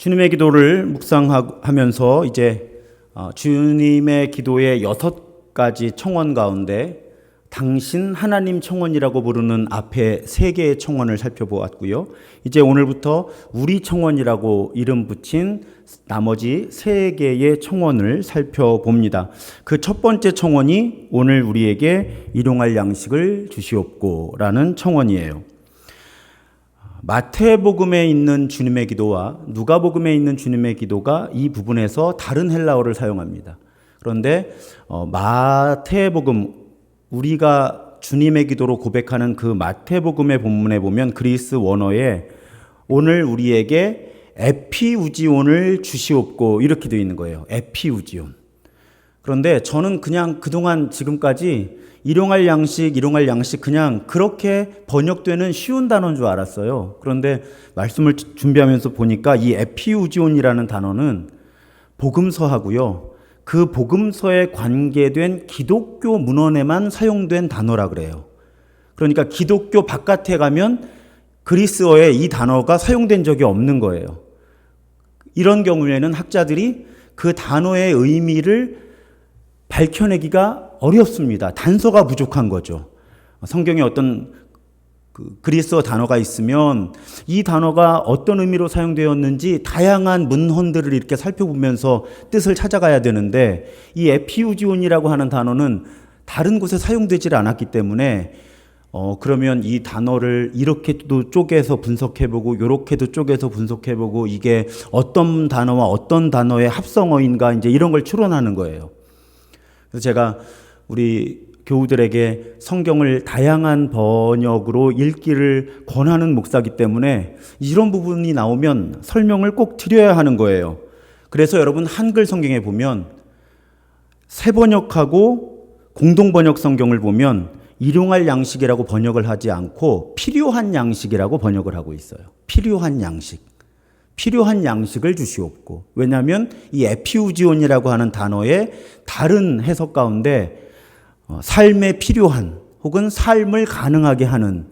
주님의 기도를 묵상하면서 이제 주님의 기도의 6가지 청원 가운데 당신 하나님 청원이라고 부르는 앞에 3개의 청원을 살펴보았고요. 이제 오늘부터 우리 청원이라고 이름 붙인 나머지 3개의 청원을 살펴봅니다. 그 첫 번째 청원이 오늘 우리에게 일용할 양식을 주시옵고라는 청원이에요. 마태복음에 있는 주님의 기도와 누가복음에 있는 주님의 기도가 이 부분에서 다른 헬라어를 사용합니다. 그런데 마태복음, 우리가 주님의 기도로 고백하는 그 마태복음의 본문에 보면 그리스 원어에 오늘 우리에게 에피우지온을 주시옵고 이렇게 되어 있는 거예요. 에피우지온. 그런데 저는 그냥 그동안 지금까지 일용할 양식 그냥 그렇게 번역되는 쉬운 단어인 줄 알았어요. 그런데 말씀을 준비하면서 보니까 이 에피우지온이라는 단어는 복음서하고요. 그 복음서에 관계된 기독교 문헌에만 사용된 단어라 그래요. 그러니까 기독교 바깥에 가면 그리스어에 이 단어가 사용된 적이 없는 거예요. 이런 경우에는 학자들이 그 단어의 의미를 밝혀내기가 어렵습니다. 단서가 부족한 거죠. 성경에 어떤 그리스어 단어가 있으면 이 단어가 어떤 의미로 사용되었는지 다양한 문헌들을 이렇게 살펴보면서 뜻을 찾아가야 되는데 이 에피우지온이라고 하는 단어는 다른 곳에 사용되질 않았기 때문에 그러면 이 단어를 이렇게도 쪼개서 분석해보고 이렇게도 쪼개서 분석해보고 이게 어떤 단어와 어떤 단어의 합성어인가 이제 이런 걸 추론하는 거예요. 그래서 제가 우리 교우들에게 성경을 다양한 번역으로 읽기를 권하는 목사이기 때문에 이런 부분이 나오면 설명을 꼭 드려야 하는 거예요. 그래서 여러분 한글 성경에 보면 새 번역하고 공동 번역 성경을 보면 일용할 양식이라고 번역을 하지 않고 필요한 양식이라고 번역을 하고 있어요. 필요한 양식. 필요한 양식을 주시옵고. 왜냐하면 이 에피우지온이라고 하는 단어의 다른 해석 가운데 삶에 필요한 혹은 삶을 가능하게 하는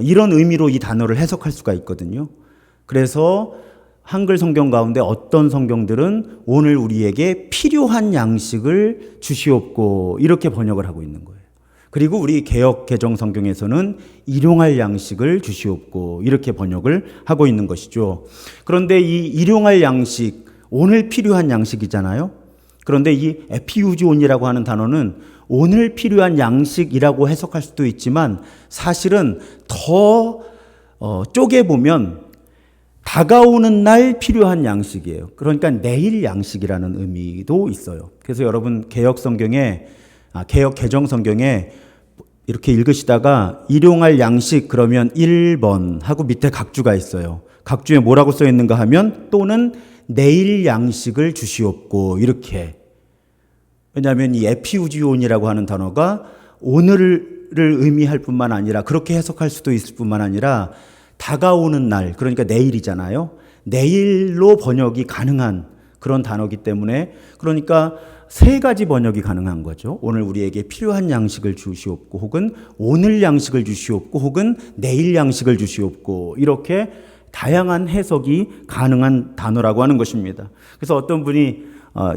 이런 의미로 이 단어를 해석할 수가 있거든요. 그래서 한글 성경 가운데 어떤 성경들은 오늘 우리에게 필요한 양식을 주시옵고 이렇게 번역을 하고 있는 거예요. 그리고 우리 개역 개정 성경에서는 일용할 양식을 주시옵고 이렇게 번역을 하고 있는 것이죠. 그런데 이 일용할 양식, 오늘 필요한 양식이잖아요. 그런데 이 에피우지온이라고 하는 단어는 오늘 필요한 양식이라고 해석할 수도 있지만 사실은 더 쪼개보면 다가오는 날 필요한 양식이에요. 그러니까 내일 양식이라는 의미도 있어요. 그래서 여러분 개역 개정 성경에 이렇게 읽으시다가 일용할 양식 그러면 1번 하고 밑에 각주가 있어요. 각주에 뭐라고 써 있는가 하면 또는 내일 양식을 주시옵고 이렇게. 왜냐하면 이 에피우지온이라고 하는 단어가 오늘을 의미할 뿐만 아니라 그렇게 해석할 수도 있을 뿐만 아니라 다가오는 날, 그러니까 내일이잖아요. 내일로 번역이 가능한 그런 단어이기 때문에 그러니까 3가지 번역이 가능한 거죠. 오늘 우리에게 필요한 양식을 주시옵고 혹은 오늘 양식을 주시옵고 혹은 내일 양식을 주시옵고 이렇게 다양한 해석이 가능한 단어라고 하는 것입니다. 그래서 어떤 분이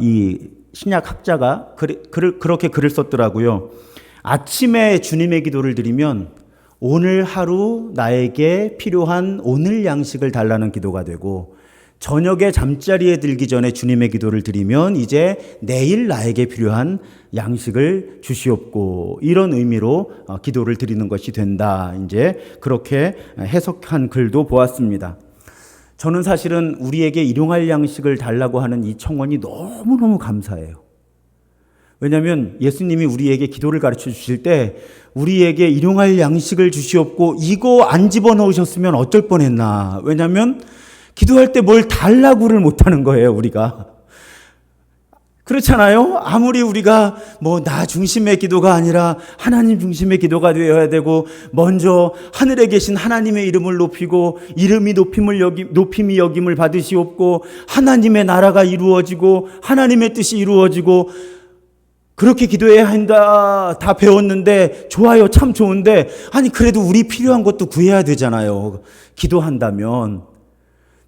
이 신약 학자가 그렇게 글을 썼더라고요. 아침에 주님의 기도를 드리면 오늘 하루 나에게 필요한 오늘 양식을 달라는 기도가 되고 저녁에 잠자리에 들기 전에 주님의 기도를 드리면 이제 내일 나에게 필요한 양식을 주시옵고 이런 의미로 기도를 드리는 것이 된다. 이제 그렇게 해석한 글도 보았습니다. 저는 사실은 우리에게 일용할 양식을 달라고 하는 이 청원이 너무너무 감사해요. 왜냐하면 예수님이 우리에게 기도를 가르쳐 주실 때 우리에게 일용할 양식을 주시옵고 이거 안 집어넣으셨으면 어쩔 뻔했나. 왜냐하면 기도할 때 뭘 달라고를 못하는 거예요, 우리가. 그렇잖아요? 아무리 우리가 나 중심의 기도가 아니라 하나님 중심의 기도가 되어야 되고 먼저 하늘에 계신 하나님의 이름을 높이고 이름이 높임이 여김을 받으시옵고 하나님의 나라가 이루어지고 하나님의 뜻이 이루어지고 그렇게 기도해야 한다 다 배웠는데 좋아요, 참 좋은데 아니 그래도 우리 필요한 것도 구해야 되잖아요. 기도한다면.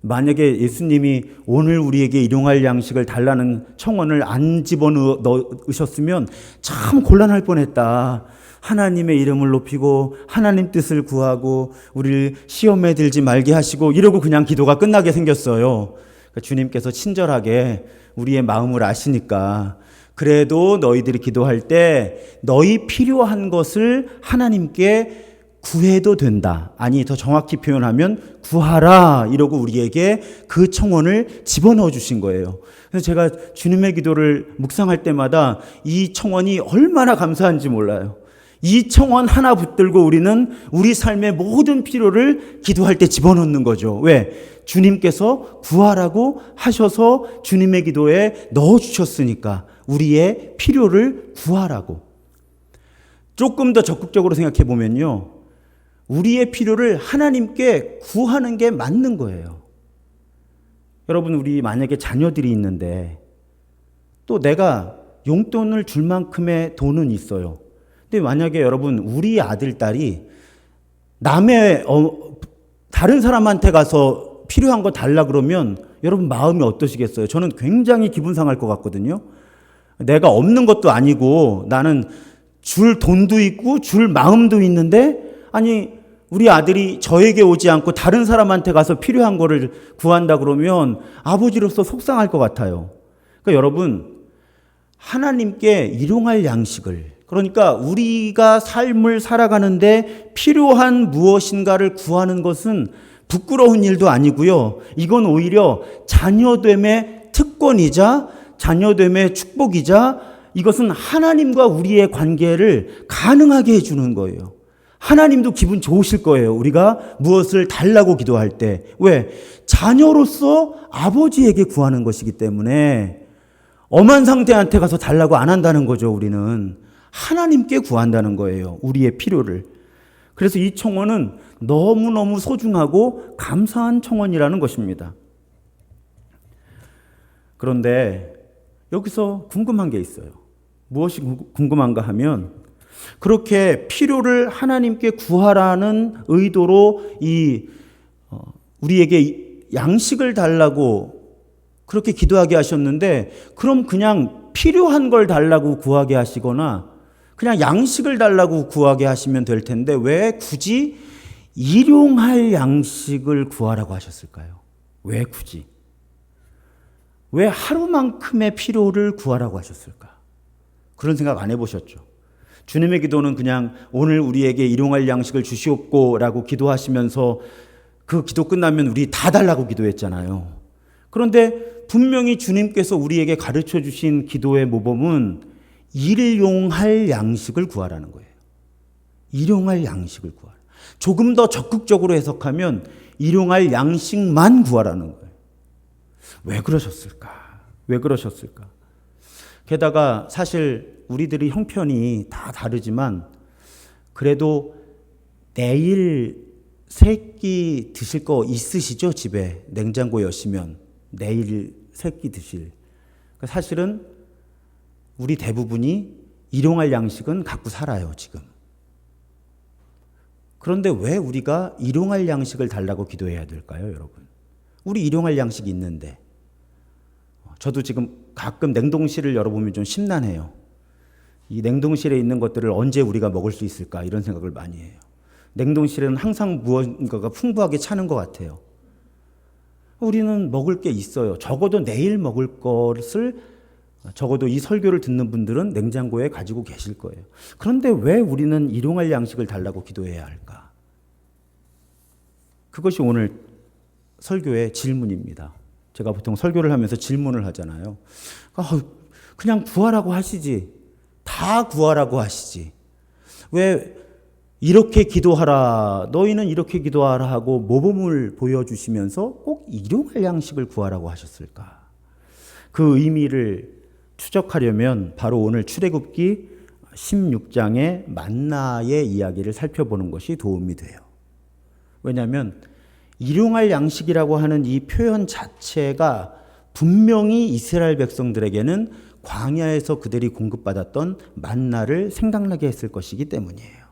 만약에 예수님이 오늘 우리에게 일용할 양식을 달라는 청원을 안 집어넣으셨으면 참 곤란할 뻔했다. 하나님의 이름을 높이고 하나님 뜻을 구하고 우리를 시험에 들지 말게 하시고 이러고 그냥 기도가 끝나게 생겼어요. 그러니까 주님께서 친절하게 우리의 마음을 아시니까 그래도 너희들이 기도할 때 너희 필요한 것을 하나님께 구해도 된다. 아니 더 정확히 표현하면 구하라 이러고 우리에게 그 청원을 집어넣어 주신 거예요. 그래서 제가 주님의 기도를 묵상할 때마다 이 청원이 얼마나 감사한지 몰라요. 이 청원 하나 붙들고 우리는 우리 삶의 모든 필요를 기도할 때 집어넣는 거죠. 왜? 주님께서 구하라고 하셔서 주님의 기도에 넣어주셨으니까 우리의 필요를 구하라고. 조금 더 적극적으로 생각해 보면요. 우리의 필요를 하나님께 구하는 게 맞는 거예요. 여러분, 우리 만약에 자녀들이 있는데 또 내가 용돈을 줄 만큼의 돈은 있어요. 근데 만약에 여러분 우리 아들, 딸이 남의 다른 사람한테 가서 필요한 거 달라 그러면 여러분 마음이 어떠시겠어요? 저는 굉장히 기분 상할 것 같거든요. 내가 없는 것도 아니고 나는 줄 돈도 있고 줄 마음도 있는데 아니 우리 아들이 저에게 오지 않고 다른 사람한테 가서 필요한 거를 구한다 그러면 아버지로서 속상할 것 같아요. 그러니까 여러분 하나님께 일용할 양식을, 그러니까 우리가 삶을 살아가는데 필요한 무엇인가를 구하는 것은 부끄러운 일도 아니고요. 이건 오히려 자녀됨의 특권이자 자녀됨의 축복이자 이것은 하나님과 우리의 관계를 가능하게 해주는 거예요. 하나님도 기분 좋으실 거예요. 우리가 무엇을 달라고 기도할 때. 왜? 자녀로서 아버지에게 구하는 것이기 때문에 엄한 상태한테 가서 달라고 안 한다는 거죠. 우리는 하나님께 구한다는 거예요. 우리의 필요를. 그래서 이 청원은 너무너무 소중하고 감사한 청원이라는 것입니다. 그런데 여기서 궁금한 게 있어요. 무엇이 궁금한가 하면 그렇게 필요를 하나님께 구하라는 의도로 우리에게 양식을 달라고 그렇게 기도하게 하셨는데 그럼 그냥 필요한 걸 달라고 구하게 하시거나 그냥 양식을 달라고 구하게 하시면 될 텐데 왜 굳이 일용할 양식을 구하라고 하셨을까요? 왜 굳이? 왜 하루만큼의 필요를 구하라고 하셨을까? 그런 생각 안 해보셨죠? 주님의 기도는 그냥 오늘 우리에게 일용할 양식을 주시옵고라고 기도하시면서 그 기도 끝나면 우리 다 달라고 기도했잖아요. 그런데 분명히 주님께서 우리에게 가르쳐 주신 기도의 모범은 일용할 양식을 구하라는 거예요. 일용할 양식을 구하라. 조금 더 적극적으로 해석하면 일용할 양식만 구하라는 거예요. 왜 그러셨을까? 왜 그러셨을까? 게다가 사실 우리들이 형편이 다 다르지만 그래도 내일 세 끼 드실 거 있으시죠? 집에 냉장고 여시면 내일 세 끼 드실. 사실은 우리 대부분이 일용할 양식은 갖고 살아요, 지금. 그런데 왜 우리가 일용할 양식을 달라고 기도해야 될까요, 여러분? 우리 일용할 양식이 있는데. 저도 지금 가끔 냉동실을 열어보면 좀 심란해요. 이 냉동실에 있는 것들을 언제 우리가 먹을 수 있을까 이런 생각을 많이 해요. 냉동실에는 항상 무언가가 풍부하게 차는 것 같아요. 우리는 먹을 게 있어요. 적어도 내일 먹을 것을 적어도 이 설교를 듣는 분들은 냉장고에 가지고 계실 거예요. 그런데 왜 우리는 일용할 양식을 달라고 기도해야 할까? 그것이 오늘 설교의 질문입니다. 제가 보통 설교를 하면서 질문을 하잖아요. 그냥 구하라고 하시지. 다 구하라고 하시지. 왜 이렇게 기도하라, 너희는 이렇게 기도하라 하고 모범을 보여주시면서 꼭 일용할 양식을 구하라고 하셨을까? 그 의미를 추적하려면 바로 오늘 출애굽기 16장의 만나의 이야기를 살펴보는 것이 도움이 돼요. 왜냐하면 일용할 양식이라고 하는 이 표현 자체가 분명히 이스라엘 백성들에게는 광야에서 그들이 공급받았던 만나를 생각나게 했을 것이기 때문이에요.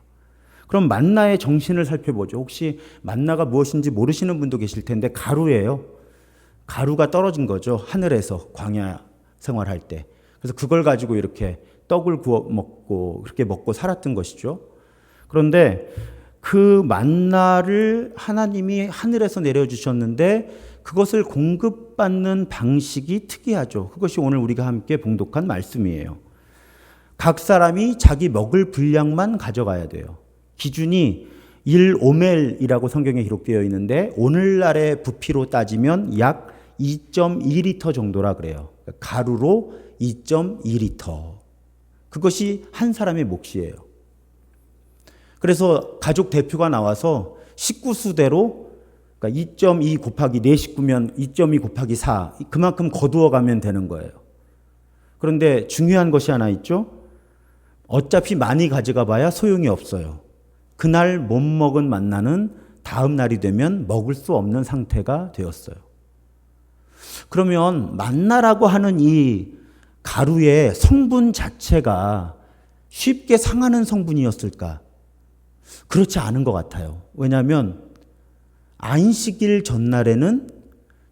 그럼 만나의 정신을 살펴보죠. 혹시 만나가 무엇인지 모르시는 분도 계실 텐데 가루예요. 가루가 떨어진 거죠. 하늘에서 광야 생활할 때. 그래서 그걸 가지고 이렇게 떡을 구워 먹고 그렇게 먹고 살았던 것이죠. 그런데 그 만나를 하나님이 하늘에서 내려주셨는데 그것을 공급받는 방식이 특이하죠. 그것이 오늘 우리가 함께 봉독한 말씀이에요. 각 사람이 자기 먹을 분량만 가져가야 돼요. 기준이 1오멜이라고 성경에 기록되어 있는데 오늘날의 부피로 따지면 약 2.2리터 정도라 그래요. 가루로 2.2리터. 그것이 한 사람의 몫이에요. 그래서 가족 대표가 나와서 식구수대로 그러니까 2.2 곱하기 내 식구면 2.2 곱하기 4 그만큼 거두어 가면 되는 거예요. 그런데 중요한 것이 하나 있죠. 어차피 많이 가져가 봐야 소용이 없어요. 그날 못 먹은 만나는 다음 날이 되면 먹을 수 없는 상태가 되었어요. 그러면 만나라고 하는 이 가루의 성분 자체가 쉽게 상하는 성분이었을까? 그렇지 않은 것 같아요. 왜냐하면 안식일 전날에는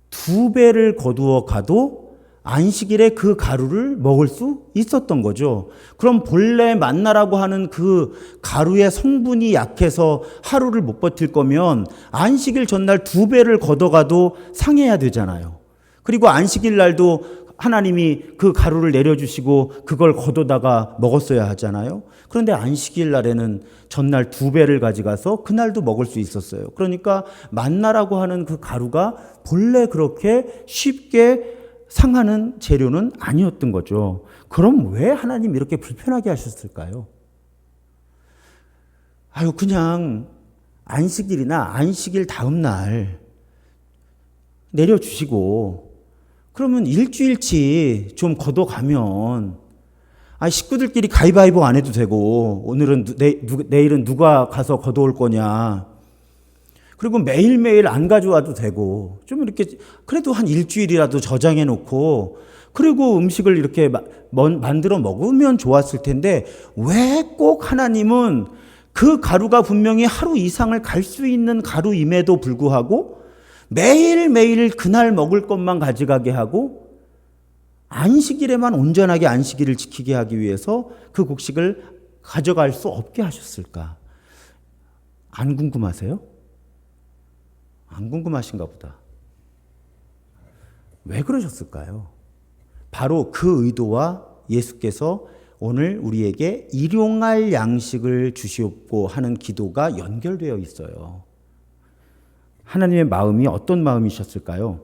2배를 거두어 가도 안식일에 그 가루를 먹을 수 있었던 거죠. 그럼 본래 만나라고 하는 그 가루의 성분이 약해서 하루를 못 버틸 거면 안식일 전날 2배를 걷어가도 상해야 되잖아요. 그리고 안식일 날도 하나님이 그 가루를 내려주시고 그걸 걷어다가 먹었어야 하잖아요. 그런데 안식일 날에는 전날 2배를 가져가서 그날도 먹을 수 있었어요. 그러니까 만나라고 하는 그 가루가 본래 그렇게 쉽게 상하는 재료는 아니었던 거죠. 그럼 왜 하나님 이렇게 불편하게 하셨을까요? 그냥 안식일이나 안식일 다음 날 내려주시고 그러면 일주일치 좀 걷어가면 식구들끼리 가위바위보 안 해도 되고 오늘은 내일은 누가 가서 걷어올 거냐. 그리고 매일매일 안 가져와도 되고 좀 이렇게 그래도 한 일주일이라도 저장해 놓고 그리고 음식을 이렇게 만들어 먹으면 좋았을 텐데 왜 꼭 하나님은 그 가루가 분명히 하루 이상을 갈 수 있는 가루임에도 불구하고 매일매일 그날 먹을 것만 가져가게 하고 안식일에만 온전하게 안식일을 지키게 하기 위해서 그 곡식을 가져갈 수 없게 하셨을까? 안 궁금하세요? 안 궁금하신가 보다. 왜 그러셨을까요? 바로 그 의도와 예수께서 오늘 우리에게 일용할 양식을 주시옵고 하는 기도가 연결되어 있어요. 하나님의 마음이 어떤 마음이셨을까요?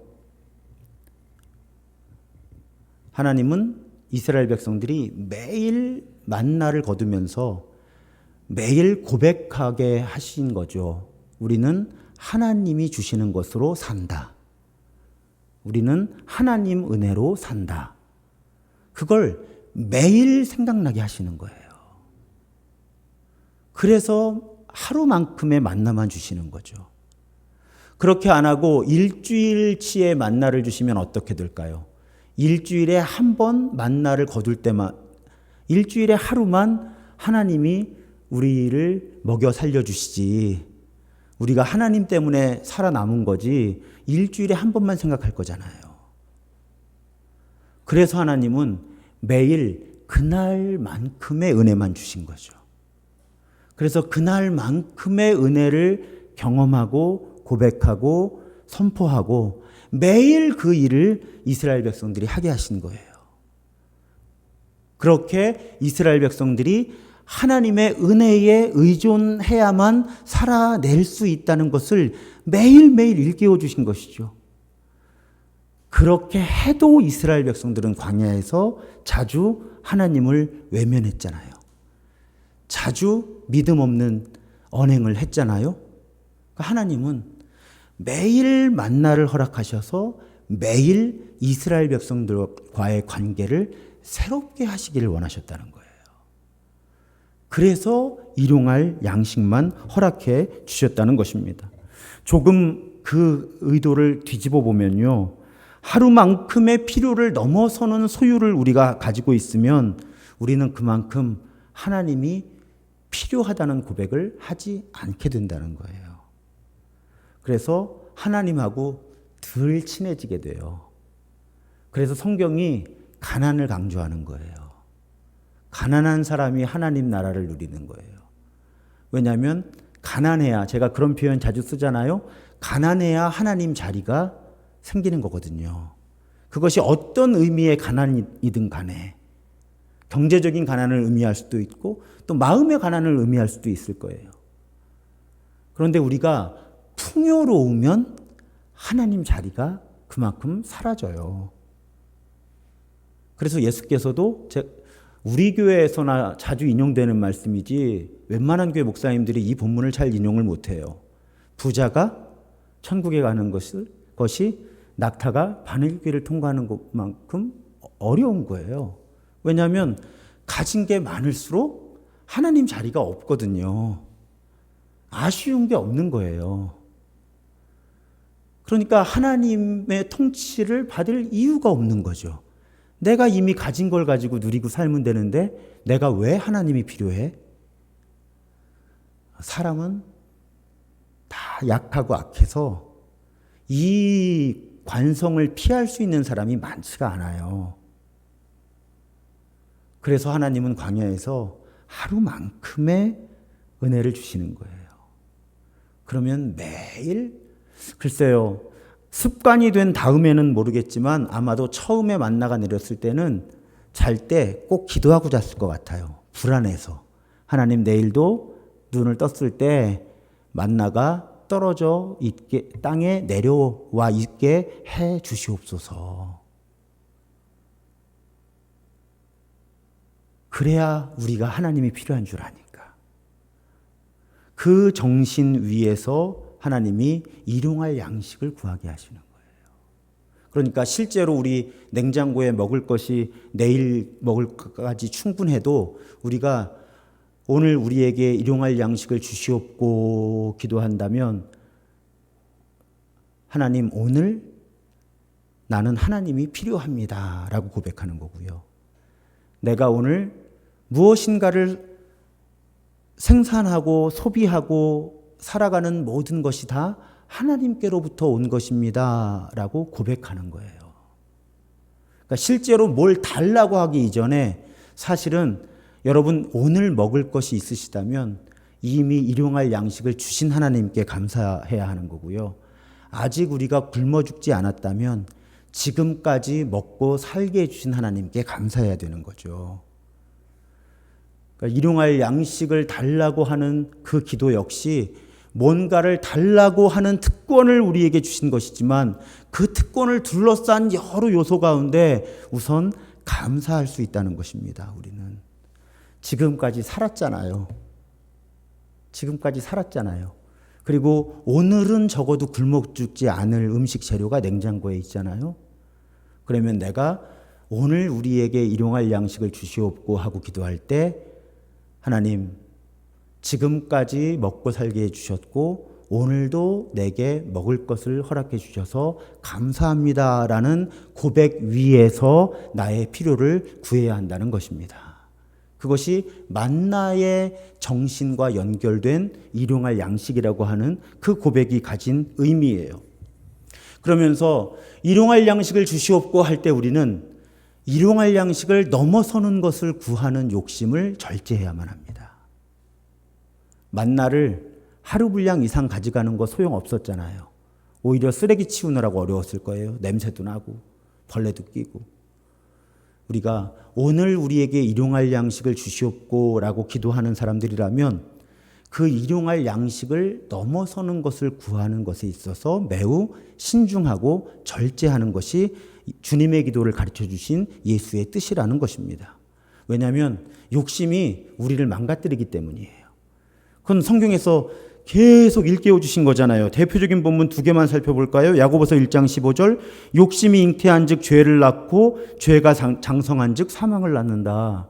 하나님은 이스라엘 백성들이 매일 만나를 거두면서 매일 고백하게 하신 거죠. 우리는 하나님이 주시는 것으로 산다. 우리는 하나님 은혜로 산다. 그걸 매일 생각나게 하시는 거예요. 그래서 하루만큼의 만나만 주시는 거죠. 그렇게 안 하고 일주일치의 만나를 주시면 어떻게 될까요? 일주일에 한 번 만나를 거둘 때만, 일주일에 하루만 하나님이 우리를 먹여 살려주시지, 우리가 하나님 때문에 살아남은 거지 일주일에 한 번만 생각할 거잖아요. 그래서 하나님은 매일 그날만큼의 은혜만 주신 거죠. 그래서 그날만큼의 은혜를 경험하고 고백하고 선포하고 매일 그 일을 이스라엘 백성들이 하게 하신 거예요. 그렇게 이스라엘 백성들이 하나님의 은혜에 의존해야만 살아낼 수 있다는 것을 매일매일 일깨워 주신 것이죠. 그렇게 해도 이스라엘 백성들은 광야에서 자주 하나님을 외면했잖아요. 자주 믿음 없는 언행을 했잖아요. 하나님은 매일 만나를 허락하셔서 매일 이스라엘 백성들과의 관계를 새롭게 하시기를 원하셨다는 거예요. 그래서 일용할 양식만 허락해 주셨다는 것입니다. 조금 그 의도를 뒤집어 보면요, 하루만큼의 필요를 넘어서는 소유를 우리가 가지고 있으면 우리는 그만큼 하나님이 필요하다는 고백을 하지 않게 된다는 거예요. 그래서 하나님하고 덜 친해지게 돼요. 그래서 성경이 가난을 강조하는 거예요. 가난한 사람이 하나님 나라를 누리는 거예요. 왜냐하면 가난해야, 제가 그런 표현 자주 쓰잖아요. 가난해야 하나님 자리가 생기는 거거든요. 그것이 어떤 의미의 가난이든 간에 경제적인 가난을 의미할 수도 있고 또 마음의 가난을 의미할 수도 있을 거예요. 그런데 우리가 풍요로우면 하나님 자리가 그만큼 사라져요. 그래서 예수께서도 우리 교회에서나 자주 인용되는 말씀이지 웬만한 교회 목사님들이 이 본문을 잘 인용을 못해요. 부자가 천국에 가는 것이 낙타가 바늘길을 통과하는 것만큼 어려운 거예요. 왜냐하면 가진 게 많을수록 하나님 자리가 없거든요. 아쉬운 게 없는 거예요. 그러니까 하나님의 통치를 받을 이유가 없는 거죠. 내가 이미 가진 걸 가지고 누리고 살면 되는데 내가 왜 하나님이 필요해? 사람은 다 약하고 악해서 이 관성을 피할 수 있는 사람이 많지가 않아요. 그래서 하나님은 광야에서 하루만큼의 은혜를 주시는 거예요. 그러면 매일, 글쎄요, 습관이 된 다음에는 모르겠지만 아마도 처음에 만나가 내렸을 때는 잘 때 꼭 기도하고 잤을 것 같아요. 불안해서. 하나님, 내일도 눈을 떴을 때 만나가 떨어져 있게, 땅에 내려와 있게 해 주시옵소서. 그래야 우리가 하나님이 필요한 줄 아니까. 그 정신 위에서 하나님이 일용할 양식을 구하게 하시는 거예요. 그러니까 실제로 우리 냉장고에 먹을 것이 내일 먹을 것까지 충분해도 우리가 오늘 우리에게 일용할 양식을 주시옵고 기도한다면 하나님, 오늘 나는 하나님이 필요합니다 라고 고백하는 거고요. 내가 오늘 무엇인가를 생산하고 소비하고 살아가는 모든 것이 다 하나님께로부터 온 것입니다 라고 고백하는 거예요. 그러니까 실제로 뭘 달라고 하기 이전에 사실은 여러분, 오늘 먹을 것이 있으시다면 이미 일용할 양식을 주신 하나님께 감사해야 하는 거고요. 아직 우리가 굶어 죽지 않았다면 지금까지 먹고 살게 해주신 하나님께 감사해야 되는 거죠. 그러니까 일용할 양식을 달라고 하는 그 기도 역시 뭔가를 달라고 하는 특권을 우리에게 주신 것이지만 그 특권을 둘러싼 여러 요소 가운데 우선 감사할 수 있다는 것입니다. 우리는 지금까지 살았잖아요. 지금까지 살았잖아요. 그리고 오늘은 적어도 굶어 죽지 않을 음식 재료가 냉장고에 있잖아요. 그러면 내가 오늘 우리에게 일용할 양식을 주시옵고 하고 기도할 때 하나님, 지금까지 먹고 살게 해주셨고 오늘도 내게 먹을 것을 허락해 주셔서 감사합니다라는 고백 위에서 나의 필요를 구해야 한다는 것입니다. 그것이 만나의 정신과 연결된 일용할 양식이라고 하는 그 고백이 가진 의미예요. 그러면서 일용할 양식을 주시옵고 할 때 우리는 일용할 양식을 넘어서는 것을 구하는 욕심을 절제해야만 합니다. 만나를 하루 분량 이상 가져가는 거 소용없었잖아요. 오히려 쓰레기 치우느라고 어려웠을 거예요. 냄새도 나고 벌레도 끼고. 우리가 오늘 우리에게 일용할 양식을 주시옵고 라고 기도하는 사람들이라면 그 일용할 양식을 넘어서는 것을 구하는 것에 있어서 매우 신중하고 절제하는 것이 주님의 기도를 가르쳐 주신 예수의 뜻이라는 것입니다. 왜냐하면 욕심이 우리를 망가뜨리기 때문이에요. 그건 성경에서 계속 일깨워 주신 거잖아요. 대표적인 본문 두 개만 살펴볼까요? 야고보서 1장 15절, 욕심이 잉태한즉 죄를 낳고 죄가 장성한즉 사망을 낳는다.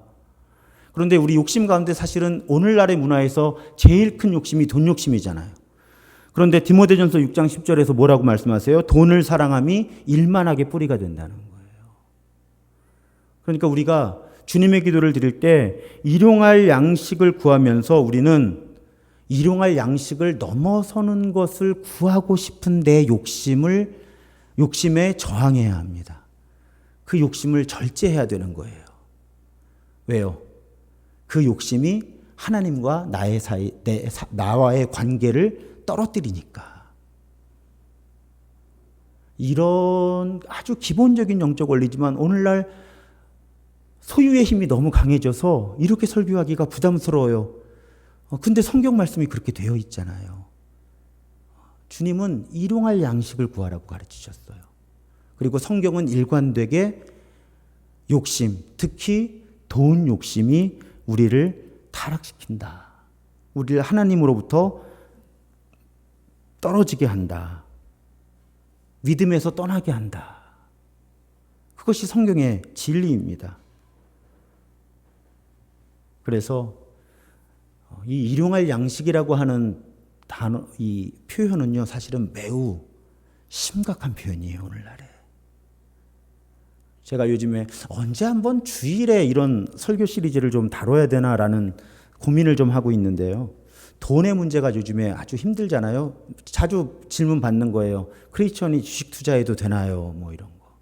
그런데 우리 욕심 가운데 사실은 오늘날의 문화에서 제일 큰 욕심이 돈 욕심이잖아요. 그런데 디모데전서 6장 10절에서 뭐라고 말씀하세요? 돈을 사랑함이 일만하게 뿌리가 된다는 거예요. 그러니까 우리가 주님의 기도를 드릴 때 일용할 양식을 구하면서 우리는 일용할 양식을 넘어서는 것을 구하고 싶은 내 욕심을 욕심에 저항해야 합니다. 그 욕심을 절제해야 되는 거예요. 왜요? 그 욕심이 하나님과 나의 사이, 나와의 관계를 떨어뜨리니까. 이런 아주 기본적인 영적 원리지만 오늘날 소유의 힘이 너무 강해져서 이렇게 설교하기가 부담스러워요. 근데 성경 말씀이 그렇게 되어 있잖아요. 주님은 일용할 양식을 구하라고 가르치셨어요. 그리고 성경은 일관되게 욕심, 특히 돈 욕심이 우리를 타락시킨다. 우리를 하나님으로부터 떨어지게 한다. 믿음에서 떠나게 한다. 그것이 성경의 진리입니다. 그래서 이 일용할 양식이라고 하는 단어, 이 표현은요, 사실은 매우 심각한 표현이에요, 오늘날에. 제가 요즘에 언제 한번 주일에 이런 설교 시리즈를 좀 다뤄야 되나라는 고민을 좀 하고 있는데요. 돈의 문제가 요즘에 아주 힘들잖아요. 자주 질문 받는 거예요. 크리스천이 주식 투자해도 되나요? 뭐 이런 거.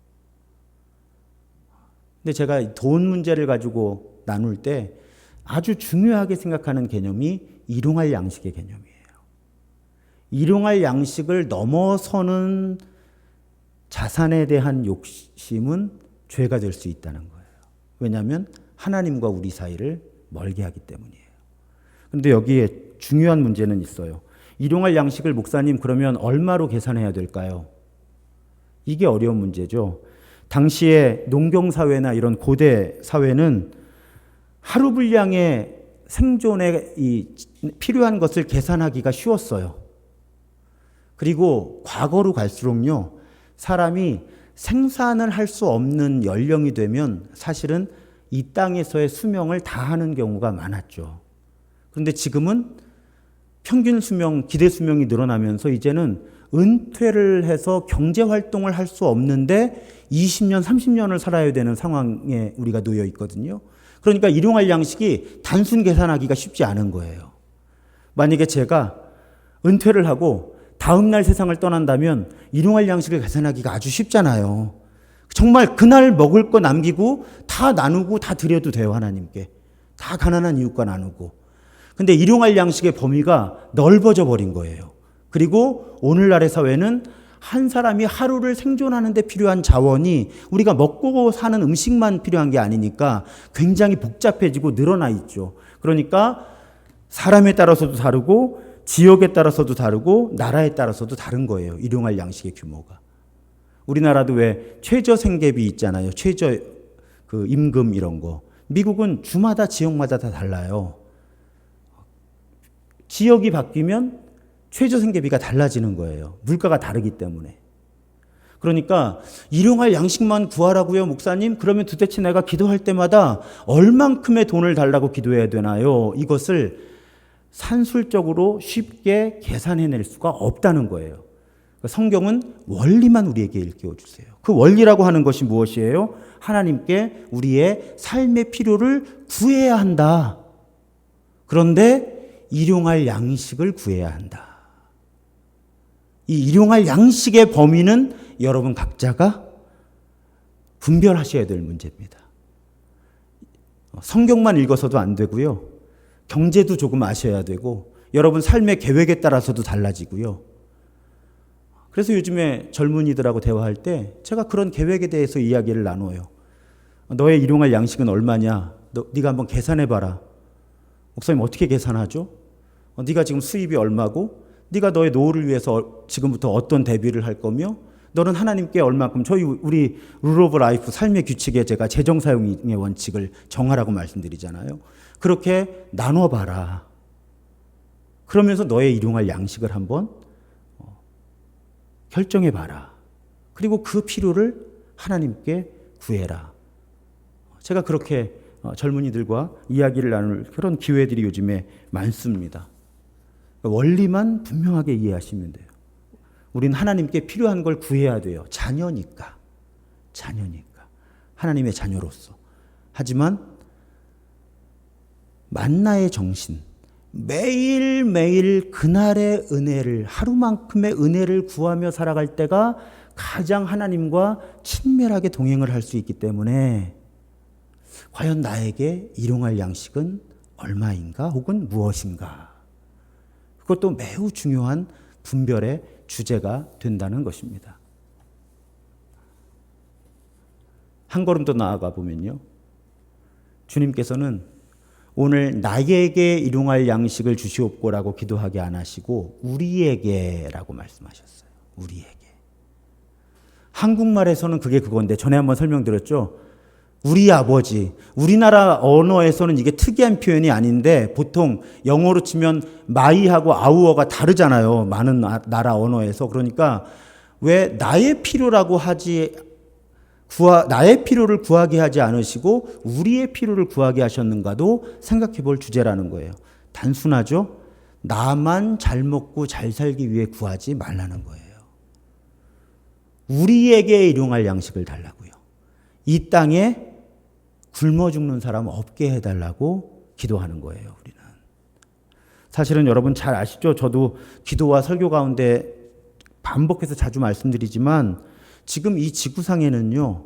근데 제가 돈 문제를 가지고 나눌 때 아주 중요하게 생각하는 개념이 일용할 양식의 개념이에요. 일용할 양식을 넘어서는 자산에 대한 욕심은 죄가 될 수 있다는 거예요. 왜냐하면 하나님과 우리 사이를 멀게 하기 때문이에요. 그런데 여기에 중요한 문제는 있어요. 일용할 양식을 목사님 그러면 얼마로 계산해야 될까요? 이게 어려운 문제죠. 당시에 농경사회나 이런 고대 사회는 하루 분량의 생존에 필요한 것을 계산하기가 쉬웠어요. 그리고 과거로 갈수록요, 사람이 생산을 할 수 없는 연령이 되면 사실은 이 땅에서의 수명을 다하는 경우가 많았죠. 그런데 지금은 평균 수명, 기대 수명이 늘어나면서 이제는 은퇴를 해서 경제 활동을 할 수 없는데 20년, 30년을 살아야 되는 상황에 우리가 놓여 있거든요. 그러니까 일용할 양식이 단순 계산하기가 쉽지 않은 거예요. 만약에 제가 은퇴를 하고 다음 날 세상을 떠난다면 일용할 양식을 계산하기가 아주 쉽잖아요. 정말 그날 먹을 거 남기고 다 나누고 다 드려도 돼요, 하나님께. 다 가난한 이웃과 나누고. 근데 일용할 양식의 범위가 넓어져 버린 거예요. 그리고 오늘날의 사회는 한 사람이 하루를 생존하는 데 필요한 자원이 우리가 먹고 사는 음식만 필요한 게 아니니까 굉장히 복잡해지고 늘어나 있죠. 그러니까 사람에 따라서도 다르고 지역에 따라서도 다르고 나라에 따라서도 다른 거예요. 일용할 양식의 규모가. 우리나라도 왜 최저 생계비 있잖아요. 최저 그 임금 이런 거. 미국은 주마다 지역마다 다 달라요. 지역이 바뀌면 최저 생계비가 달라지는 거예요. 물가가 다르기 때문에. 그러니까 일용할 양식만 구하라고요, 목사님? 그러면 도대체 내가 기도할 때마다 얼만큼의 돈을 달라고 기도해야 되나요? 이것을 산술적으로 쉽게 계산해낼 수가 없다는 거예요. 성경은 원리만 우리에게 일깨워 주세요. 그 원리라고 하는 것이 무엇이에요? 하나님께 우리의 삶의 필요를 구해야 한다. 그런데 일용할 양식을 구해야 한다. 이 일용할 양식의 범위는 여러분 각자가 분별하셔야 될 문제입니다. 성경만 읽어서도 안 되고요. 경제도 조금 아셔야 되고 여러분 삶의 계획에 따라서도 달라지고요. 그래서 요즘에 젊은이들하고 대화할 때 제가 그런 계획에 대해서 이야기를 나눠요. 너의 일용할 양식은 얼마냐? 네가 한번 계산해봐라. 목사님 어떻게 계산하죠? 네가 지금 수입이 얼마고 네가 너의 노후를 위해서 지금부터 어떤 대비를 할 거며 너는 하나님께 얼마큼 우리 룰 오브 라이프 삶의 규칙에 제가 재정 사용의 원칙을 정하라고 말씀드리잖아요. 그렇게 나눠봐라. 그러면서 너의 일용할 양식을 한번 결정해봐라. 그리고 그 필요를 하나님께 구해라. 제가 그렇게 젊은이들과 이야기를 나눌 그런 기회들이 요즘에 많습니다. 원리만 분명하게 이해하시면 돼요. 우리는 하나님께 필요한 걸 구해야 돼요. 자녀니까. 하나님의 자녀로서. 하지만 만나의 정신, 매일매일 그날의 은혜를, 하루만큼의 은혜를 구하며 살아갈 때가 가장 하나님과 친밀하게 동행을 할 수 있기 때문에 과연 나에게 일용할 양식은 얼마인가 혹은 무엇인가? 그것도 매우 중요한 분별의 주제가 된다는 것입니다. 한 걸음 더 나아가 보면요. 주님께서는 오늘 나에게 일용할 양식을 주시옵고라고 기도하게 안 하시고 우리에게라고 말씀하셨어요. 우리에게. 한국말에서는 그게 그건데 전에 한번 설명드렸죠. 우리 아버지. 우리나라 언어에서는 이게 특이한 표현이 아닌데 보통 영어로 치면 마이하고 아우어가 다르잖아요. 많은 나라 언어에서. 그러니까 왜 나의 필요라고 나의 필요를 구하게 하지 않으시고 우리의 필요를 구하게 하셨는가도 생각해 볼 주제라는 거예요. 단순하죠? 나만 잘 먹고 잘 살기 위해 구하지 말라는 거예요. 우리에게 일용할 양식을 달라고요. 이 땅에 굶어 죽는 사람 없게 해달라고 기도하는 거예요. 우리는. 사실은 여러분 잘 아시죠? 저도 기도와 설교 가운데 반복해서 자주 말씀드리지만 지금 이 지구상에는요.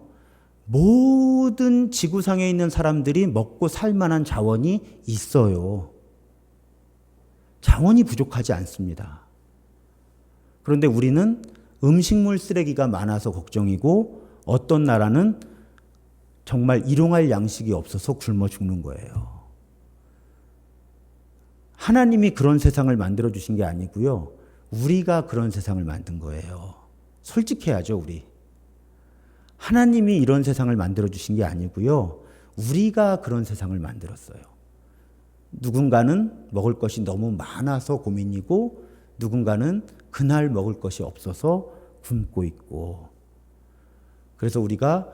모든 지구상에 있는 사람들이 먹고 살 만한 자원이 있어요. 자원이 부족하지 않습니다. 그런데 우리는 음식물 쓰레기가 많아서 걱정이고 어떤 나라는 정말 일용할 양식이 없어서 굶어 죽는 거예요. 하나님이 그런 세상을 만들어 주신 게 아니고요. 우리가 그런 세상을 만든 거예요. 솔직해야죠, 우리. 하나님이 이런 세상을 만들어 주신 게 아니고요. 우리가 그런 세상을 만들었어요. 누군가는 먹을 것이 너무 많아서 고민이고 누군가는 그날 먹을 것이 없어서 굶고 있고. 그래서 우리가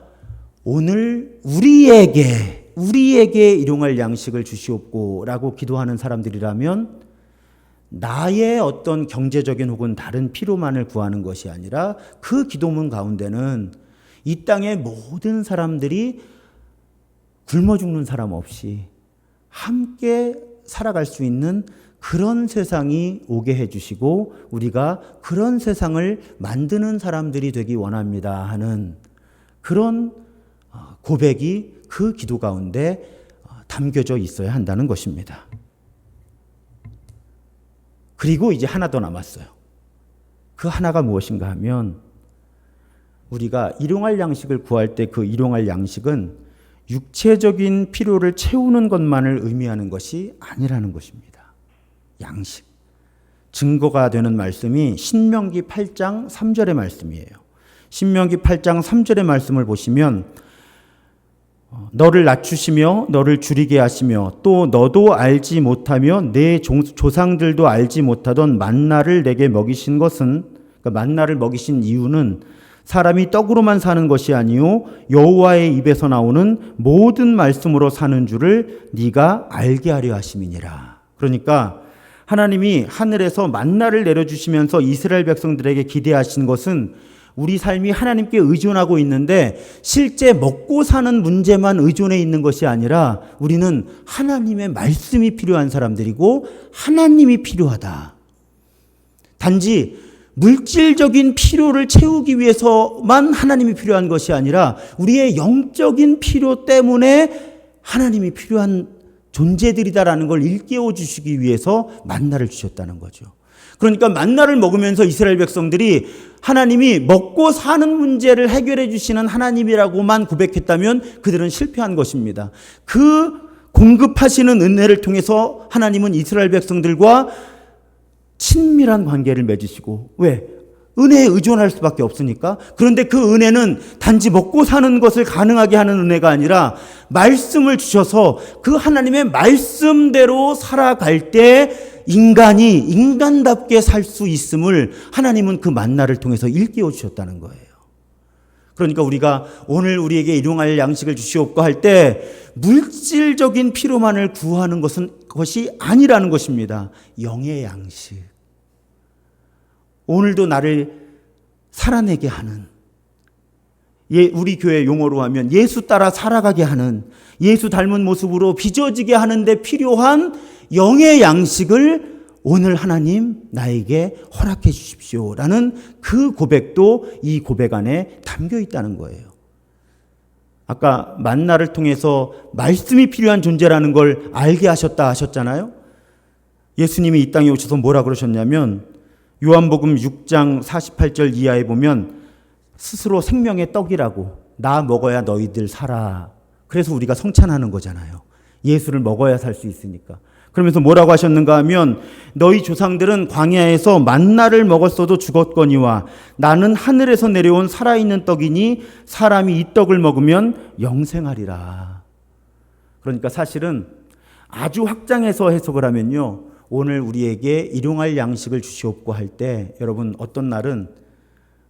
오늘 우리에게 일용할 양식을 주시옵고라고 기도하는 사람들이라면 나의 어떤 경제적인 혹은 다른 필요만을 구하는 것이 아니라 그 기도문 가운데는 이 땅의 모든 사람들이 굶어 죽는 사람 없이 함께 살아갈 수 있는 그런 세상이 오게 해주시고 우리가 그런 세상을 만드는 사람들이 되기 원합니다 하는 그런 고백이 그 기도 가운데 담겨져 있어야 한다는 것입니다. 그리고 이제 하나 더 남았어요. 그 하나가 무엇인가 하면 우리가 일용할 양식을 구할 때 그 일용할 양식은 육체적인 필요를 채우는 것만을 의미하는 것이 아니라는 것입니다. 양식. 증거가 되는 말씀이 신명기 8장 3절의 말씀이에요. 신명기 8장 3절의 말씀을 보시면 너를 낮추시며 너를 줄이게 하시며 또 너도 알지 못하며 내 조상들도 알지 못하던 만나를 내게 먹이신 것은, 그러니까 만나를 먹이신 이유는 사람이 떡으로만 사는 것이 아니요 여호와의 입에서 나오는 모든 말씀으로 사는 줄을 네가 알게 하려 하심이니라. 그러니까 하나님이 하늘에서 만나를 내려주시면서 이스라엘 백성들에게 기대하신 것은 우리 삶이 하나님께 의존하고 있는데 실제 먹고 사는 문제만 의존해 있는 것이 아니라 우리는 하나님의 말씀이 필요한 사람들이고 하나님이 필요하다. 단지 물질적인 필요를 채우기 위해서만 하나님이 필요한 것이 아니라 우리의 영적인 필요 때문에 하나님이 필요한 존재들이다라는 걸 일깨워 주시기 위해서 만나를 주셨다는 거죠. 그러니까 만나를 먹으면서 이스라엘 백성들이 하나님이 먹고 사는 문제를 해결해 주시는 하나님이라고만 고백했다면 그들은 실패한 것입니다. 그 공급하시는 은혜를 통해서 하나님은 이스라엘 백성들과 친밀한 관계를 맺으시고, 왜? 은혜에 의존할 수밖에 없으니까. 그런데 그 은혜는 단지 먹고 사는 것을 가능하게 하는 은혜가 아니라 말씀을 주셔서 그 하나님의 말씀대로 살아갈 때 인간이 인간답게 살 수 있음을 하나님은 그 만나를 통해서 일깨워 주셨다는 거예요. 그러니까 우리가 오늘 우리에게 일용할 양식을 주시옵고 할 때 물질적인 필요만을 구하는 것이 아니라는 것입니다. 영의 양식. 오늘도 나를 살아내게 하는, 우리 교회 용어로 하면 예수 따라 살아가게 하는, 예수 닮은 모습으로 빚어지게 하는데 필요한 영의 양식을 오늘 하나님 나에게 허락해 주십시오라는 그 고백도 이 고백 안에 담겨 있다는 거예요. 아까 만나를 통해서 말씀이 필요한 존재라는 걸 알게 하셨다 하셨잖아요. 예수님이 이 땅에 오셔서 뭐라 그러셨냐면 요한복음 6장 48절 이하에 보면 스스로 생명의 떡이라고, 나 먹어야 너희들 살아. 그래서 우리가 성찬하는 거잖아요. 예수를 먹어야 살 수 있으니까. 그러면서 뭐라고 하셨는가 하면 너희 조상들은 광야에서 만나를 먹었어도 죽었거니와 나는 하늘에서 내려온 살아있는 떡이니 사람이 이 떡을 먹으면 영생하리라. 그러니까 사실은 아주 확장해서 해석을 하면요, 오늘 우리에게 일용할 양식을 주시옵고 할 때 여러분 어떤 날은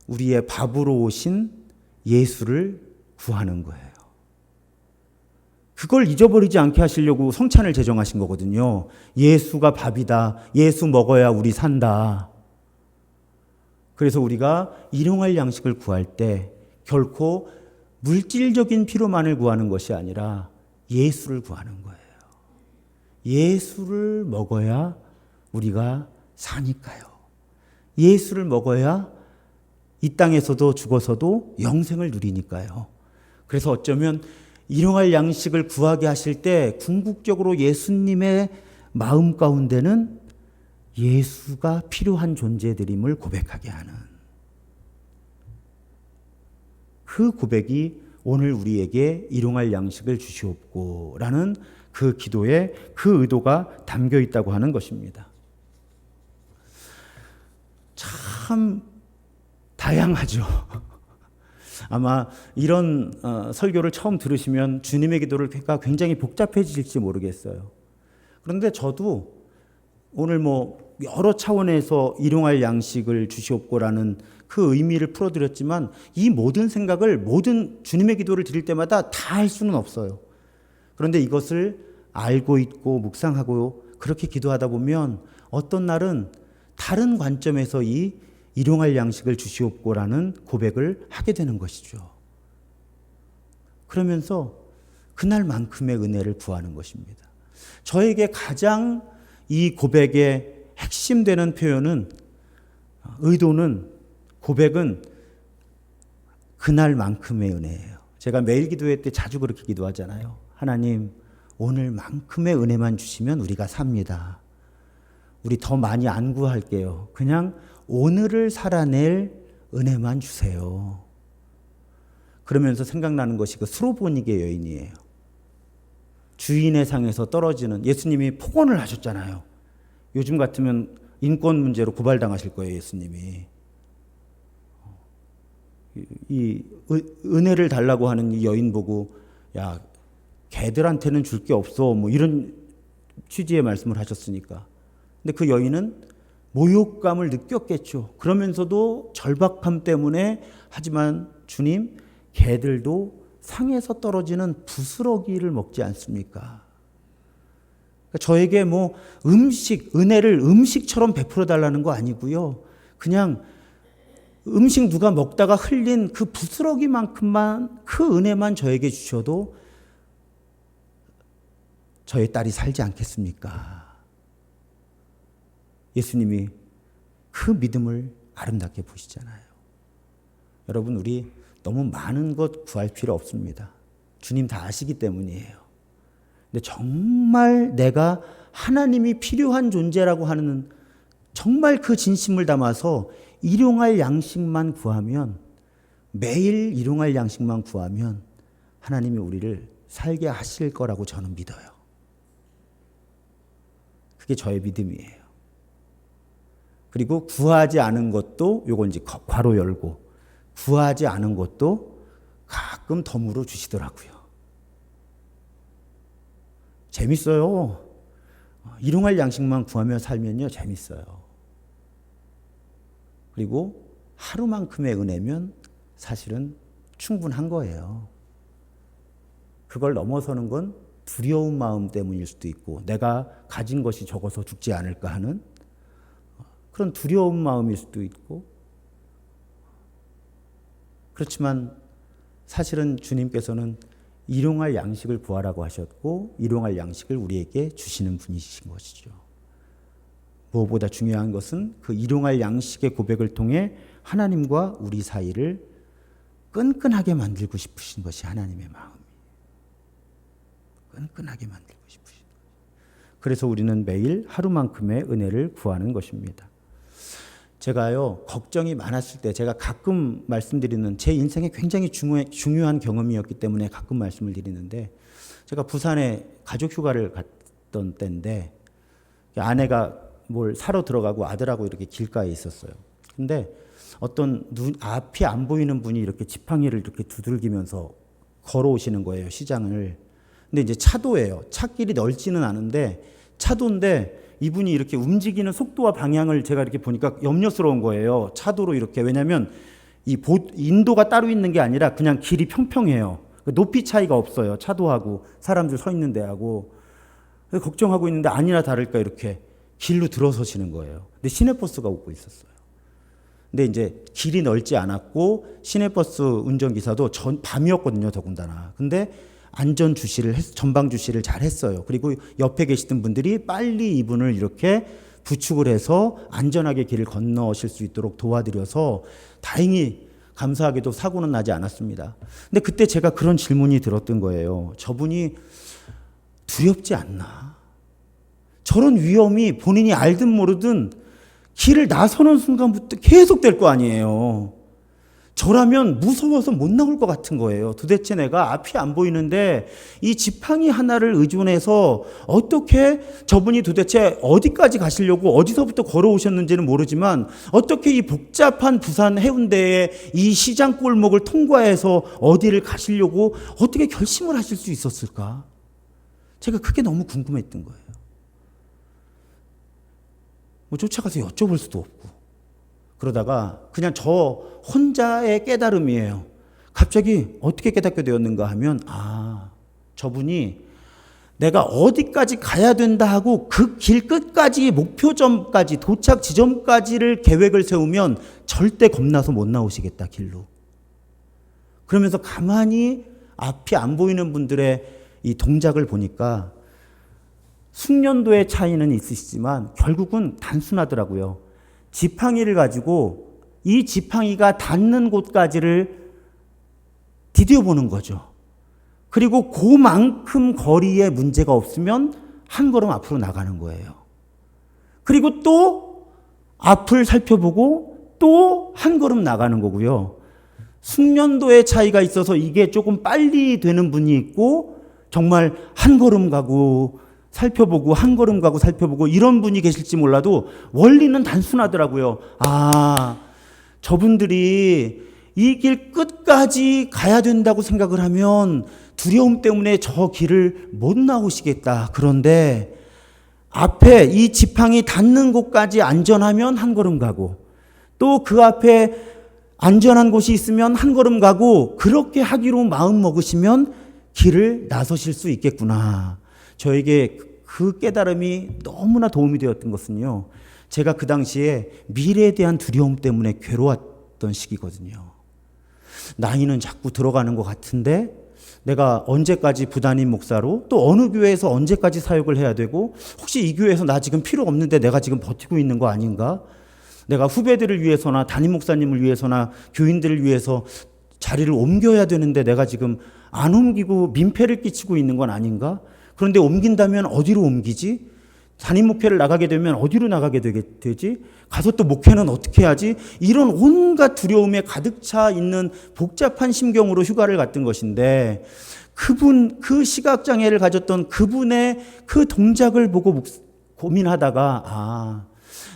우리의 밥으로 오신 예수를 구하는 거예요. 그걸 잊어버리지 않게 하시려고 성찬을 제정하신 거거든요. 예수가 밥이다. 예수 먹어야 우리 산다. 그래서 우리가 일용할 양식을 구할 때 결코 물질적인 필요만을 구하는 것이 아니라 예수를 구하는 거예요. 예수를 먹어야 우리가 사니까요. 예수를 먹어야 이 땅에서도 죽어서도 영생을 누리니까요. 그래서 어쩌면 일용할 양식을 구하게 하실 때 궁극적으로 예수님의 마음 가운데는 예수가 필요한 존재들임을 고백하게 하는 그 고백이 오늘 우리에게 일용할 양식을 주시옵고 라는 그 기도에 그 의도가 담겨 있다고 하는 것입니다. 참 다양하죠. 아마 이런 설교를 처음 들으시면 주님의 기도가 굉장히 복잡해질지 모르겠어요. 그런데 저도 오늘 여러 차원에서 일용할 양식을 주시옵고라는 그 의미를 풀어드렸지만 이 모든 생각을 모든 주님의 기도를 드릴 때마다 다 할 수는 없어요. 그런데 이것을 알고 있고 묵상하고 그렇게 기도하다 보면 어떤 날은 다른 관점에서 이 일용할 양식을 주시옵고라는 고백을 하게 되는 것이죠. 그러면서 그날만큼의 은혜를 구하는 것입니다. 저에게 가장 이 고백의 핵심 되는 표현은, 의도는, 고백은 그날만큼의 은혜예요. 제가 매일 기도회 때 자주 그렇게 기도하잖아요. 하나님, 오늘만큼의 은혜만 주시면 우리가 삽니다. 우리 더 많이 안 구할게요. 그냥 오늘을 살아낼 은혜만 주세요. 그러면서 생각나는 것이 그 수로보니게 여인이에요. 주인의 상에서 떨어지는, 예수님이 폭언을 하셨잖아요. 요즘 같으면 인권 문제로 고발당하실 거예요, 예수님이. 이 은혜를 달라고 하는 이 여인 보고, 야, 걔들한테는 줄 게 없어, 이런 취지의 말씀을 하셨으니까. 근데 그 여인은 모욕감을 느꼈겠죠. 그러면서도 절박함 때문에, 하지만 주님, 개들도 상에서 떨어지는 부스러기를 먹지 않습니까? 그러니까 저에게 은혜를 음식처럼 베풀어 달라는 거 아니고요. 그냥 음식 누가 먹다가 흘린 그 부스러기만큼만, 그 은혜만 저에게 주셔도 저의 딸이 살지 않겠습니까? 예수님이 그 믿음을 아름답게 보시잖아요. 여러분, 우리 너무 많은 것 구할 필요 없습니다. 주님 다 아시기 때문이에요. 근데 정말 내가 하나님이 필요한 존재라고 하는 정말 그 진심을 담아서 일용할 양식만 구하면, 매일 일용할 양식만 구하면 하나님이 우리를 살게 하실 거라고 저는 믿어요. 그게 저의 믿음이에요. 그리고 구하지 않은 것도, 요건 이제 괄호 열고, 구하지 않은 것도 가끔 덤으로 주시더라고요. 재밌어요. 일용할 양식만 구하며 살면요, 재밌어요. 그리고 하루만큼의 은혜면 사실은 충분한 거예요. 그걸 넘어서는 건 두려운 마음 때문일 수도 있고, 내가 가진 것이 적어서 죽지 않을까 하는 그런 두려운 마음일 수도 있고, 그렇지만 사실은 주님께서는 일용할 양식을 구하라고 하셨고 일용할 양식을 우리에게 주시는 분이신 것이죠. 무엇보다 중요한 것은 그 일용할 양식의 고백을 통해 하나님과 우리 사이를 끈끈하게 만들고 싶으신 것이 하나님의 마음이에요. 끈끈하게 만들고 싶으신 거예요. 그래서 우리는 매일 하루만큼의 은혜를 구하는 것입니다. 제가요, 걱정이 많았을 때 제가 가끔 말씀드리는 제 인생에 굉장히 중요한 경험이었기 때문에 가끔 말씀을 드리는데, 제가 부산에 가족 휴가를 갔던 때인데 아내가 뭘 사러 들어가고 아들하고 이렇게 길가에 있었어요. 근데 어떤 앞이 안 보이는 분이 이렇게 지팡이를 이렇게 두들기면서 걸어오시는 거예요, 시장을. 근데 이제 차도예요. 차길이 넓지는 않은데 차도인데 이분이 이렇게 움직이는 속도와 방향을 제가 이렇게 보니까 염려스러운 거예요. 차도로 이렇게. 왜냐하면 인도가 따로 있는 게 아니라 그냥 길이 평평해요. 높이 차이가 없어요. 차도하고 사람들 서 있는 데하고. 걱정하고 있는데 아니나 다를까 이렇게 길로 들어서시는 거예요. 근데 시내버스가 오고 있었어요. 근데 이제 길이 넓지 않았고 시내버스 운전기사도 밤이었거든요, 더군다나. 근데 안전 주시를 전방 주시를 잘 했어요. 그리고 옆에 계시던 분들이 빨리 이분을 이렇게 부축을 해서 안전하게 길을 건너실 수 있도록 도와드려서 다행히 감사하게도 사고는 나지 않았습니다. 근데 그때 제가 그런 질문이 들었던 거예요. 저분이 두렵지 않나? 저런 위험이 본인이 알든 모르든 길을 나서는 순간부터 계속 될 거 아니에요. 저라면 무서워서 못 나올 것 같은 거예요. 도대체 내가 앞이 안 보이는데 이 지팡이 하나를 의존해서 어떻게 저분이 도대체 어디까지 가시려고 어디서부터 걸어오셨는지는 모르지만 어떻게 이 복잡한 부산 해운대의 이 시장 골목을 통과해서 어디를 가시려고 어떻게 결심을 하실 수 있었을까? 제가 그게 너무 궁금했던 거예요. 뭐 쫓아가서 여쭤볼 수도 없고. 그러다가 그냥 저 혼자의 깨달음이에요. 갑자기 어떻게 깨닫게 되었는가 하면, 저분이 내가 어디까지 가야 된다 하고 그 길 끝까지 목표점까지 도착 지점까지를 계획을 세우면 절대 겁나서 못 나오시겠다, 길로. 그러면서 가만히 앞이 안 보이는 분들의 이 동작을 보니까 숙련도의 차이는 있으시지만 결국은 단순하더라고요. 지팡이를 가지고 이 지팡이가 닿는 곳까지를 디뎌보는 거죠. 그리고 그만큼 거리에 문제가 없으면 한 걸음 앞으로 나가는 거예요. 그리고 또 앞을 살펴보고 또 한 걸음 나가는 거고요. 숙련도의 차이가 있어서 이게 조금 빨리 되는 분이 있고 정말 한 걸음 가고 살펴보고 한 걸음 가고 살펴보고 이런 분이 계실지 몰라도 원리는 단순하더라고요. 저분들이 이 길 끝까지 가야 된다고 생각을 하면 두려움 때문에 저 길을 못 나오시겠다. 그런데 앞에 이 지팡이 닿는 곳까지 안전하면 한 걸음 가고 또 그 앞에 안전한 곳이 있으면 한 걸음 가고 그렇게 하기로 마음 먹으시면 길을 나서실 수 있겠구나. 저에게 그 깨달음이 너무나 도움이 되었던 것은요. 제가 그 당시에 미래에 대한 두려움 때문에 괴로웠던 시기거든요. 나이는 자꾸 들어가는 것 같은데 내가 언제까지 부단임 목사로 또 어느 교회에서 언제까지 사역을 해야 되고 혹시 이 교회에서 나 지금 필요 없는데 내가 지금 버티고 있는 거 아닌가? 내가 후배들을 위해서나 담임 목사님을 위해서나 교인들을 위해서 자리를 옮겨야 되는데 내가 지금 안 옮기고 민폐를 끼치고 있는 건 아닌가? 그런데 옮긴다면 어디로 옮기지? 담임 목회를 나가게 되면 어디로 나가게 되지? 가서 또 목회는 어떻게 하지? 이런 온갖 두려움에 가득 차 있는 복잡한 심경으로 휴가를 갔던 것인데 그 시각장애를 가졌던 그분의 그 동작을 보고 고민하다가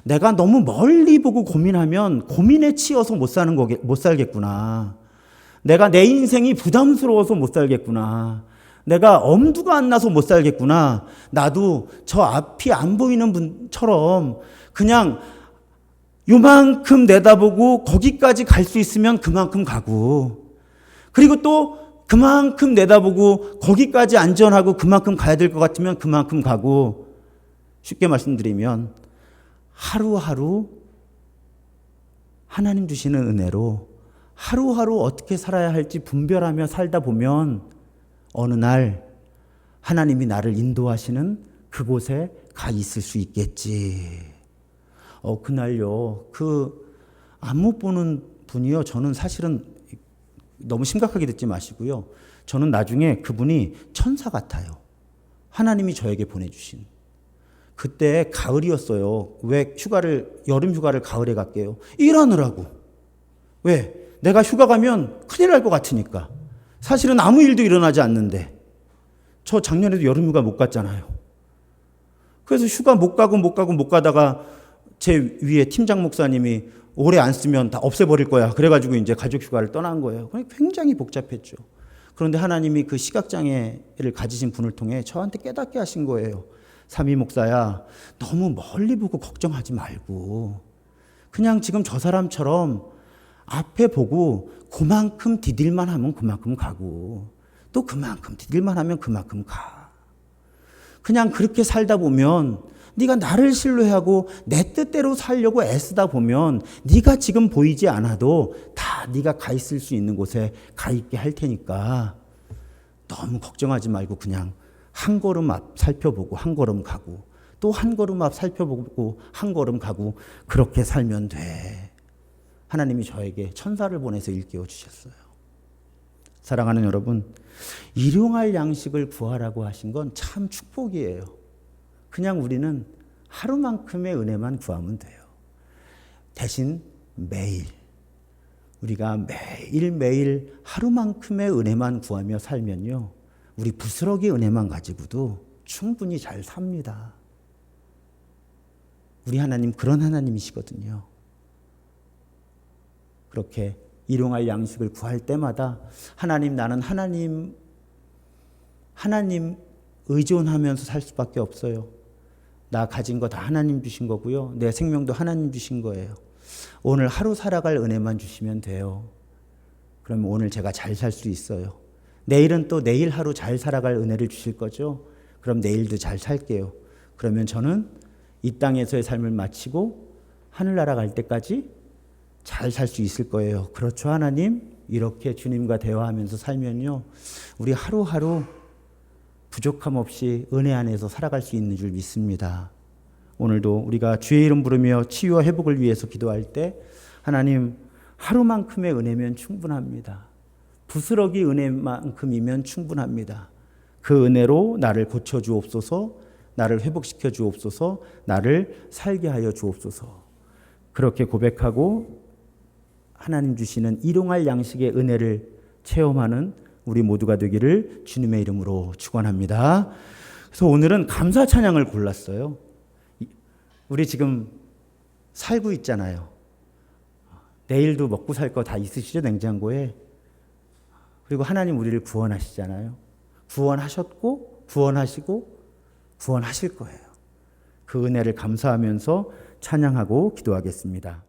내가 너무 멀리 보고 고민하면 고민에 치여서 못 살겠구나. 내가 내 인생이 부담스러워서 못 살겠구나. 내가 엄두가 안 나서 못 살겠구나. 나도 저 앞이 안 보이는 분처럼 그냥 요만큼 내다보고 거기까지 갈 수 있으면 그만큼 가고 그리고 또 그만큼 내다보고 거기까지 안전하고 그만큼 가야 될 것 같으면 그만큼 가고 쉽게 말씀드리면 하루하루 하나님 주시는 은혜로 하루하루 어떻게 살아야 할지 분별하며 살다 보면 어느 날 하나님이 나를 인도하시는 그곳에 가 있을 수 있겠지. 그날요, 그 안못 보는 분이요, 저는 사실은 너무 심각하게 듣지 마시고요. 저는 나중에 그분이 천사 같아요. 하나님이 저에게 보내주신. 그때 가을이었어요. 왜 여름 휴가를 가을에 갈게요? 일하느라고. 왜? 내가 휴가 가면 큰일 날 것 같으니까. 사실은 아무 일도 일어나지 않는데. 저 작년에도 여름 휴가 못 갔잖아요. 그래서 휴가 못 가다가 제 위에 팀장 목사님이 올해 안 쓰면 다 없애버릴 거야. 그래가지고 이제 가족 휴가를 떠난 거예요. 굉장히 복잡했죠. 그런데 하나님이 그 시각장애를 가지신 분을 통해 저한테 깨닫게 하신 거예요. 삼위 목사야, 너무 멀리 보고 걱정하지 말고 그냥 지금 저 사람처럼 앞에 보고 그만큼 디딜만 하면 그만큼 가고 또 그만큼 디딜만 하면 그만큼 가. 그냥 그렇게 살다 보면 네가 나를 신뢰하고 내 뜻대로 살려고 애쓰다 보면 네가 지금 보이지 않아도 다 네가 가 있을 수 있는 곳에 가 있게 할 테니까 너무 걱정하지 말고 그냥 한 걸음 앞 살펴보고 한 걸음 가고 또 한 걸음 앞 살펴보고 한 걸음 가고 그렇게 살면 돼. 하나님이 저에게 천사를 보내서 일깨워 주셨어요. 사랑하는 여러분, 일용할 양식을 구하라고 하신 건 참 축복이에요. 그냥 우리는 하루만큼의 은혜만 구하면 돼요. 대신 매일 우리가 매일매일 하루만큼의 은혜만 구하며 살면요, 우리 부스러기 은혜만 가지고도 충분히 잘 삽니다. 우리 하나님 그런 하나님이시거든요. 그렇게 일용할 양식을 구할 때마다 하나님, 나는 하나님 의존하면서 살 수밖에 없어요. 나 가진 거 다 하나님 주신 거고요. 내 생명도 하나님 주신 거예요. 오늘 하루 살아갈 은혜만 주시면 돼요. 그러면 오늘 제가 잘 살 수 있어요. 내일은 또 내일 하루 잘 살아갈 은혜를 주실 거죠. 그럼 내일도 잘 살게요. 그러면 저는 이 땅에서의 삶을 마치고 하늘나라 갈 때까지 잘 살 수 있을 거예요. 그렇죠, 하나님? 이렇게 주님과 대화하면서 살면요, 우리 하루하루 부족함 없이 은혜 안에서 살아갈 수 있는 줄 믿습니다. 오늘도 우리가 주의 이름 부르며 치유와 회복을 위해서 기도할 때 하나님, 하루만큼의 은혜면 충분합니다. 부스러기 은혜만큼이면 충분합니다. 그 은혜로 나를 고쳐주옵소서, 나를 회복시켜 주옵소서, 나를 살게 하여 주옵소서. 그렇게 고백하고 하나님 주시는 일용할 양식의 은혜를 체험하는 우리 모두가 되기를 주님의 이름으로 축원합니다. 그래서 오늘은 감사 찬양을 골랐어요. 우리 지금 살고 있잖아요. 내일도 먹고 살 거 다 있으시죠, 냉장고에. 그리고 하나님 우리를 구원하시잖아요. 구원하셨고 구원하시고 구원하실 거예요. 그 은혜를 감사하면서 찬양하고 기도하겠습니다.